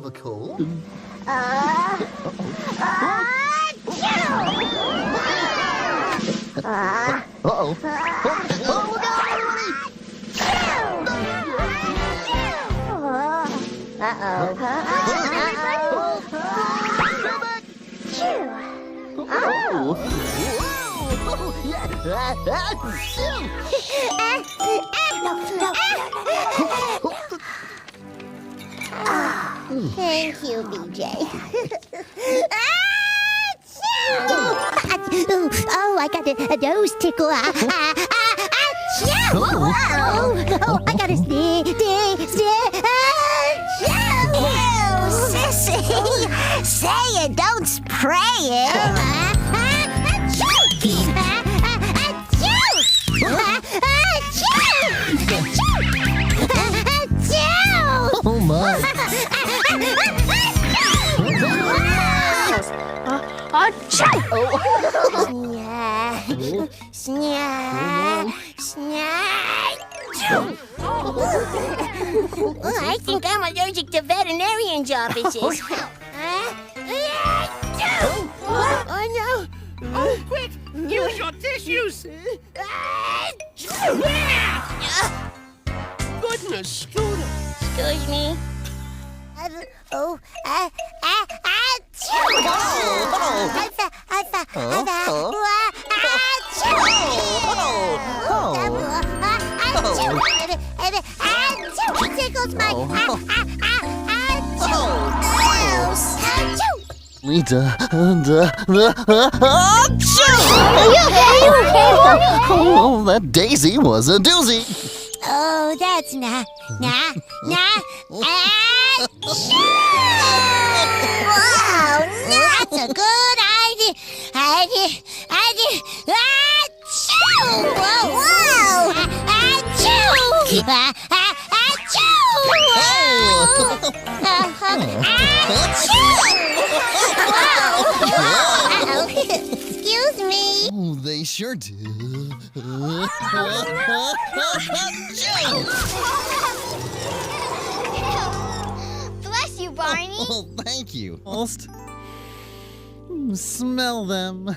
have a cold. Uh-oh. Thank you, BJ. Oh, I got a nose tickle. Oh, I got a sneeze. Sissy, say it, don't spray it. Oh my. I think I'm allergic to veterinarian's offices. Oh no! Oh, quick! Use your tissues! Goodness, Scooter! Excuse me. Tickles my Oh, that daisy was a doozy. Oh, that's nah. Wow, that's a good idea. Excuse me. Oh, they sure do. Bless you, Barney. Oh, thank you. Almost. Smell them.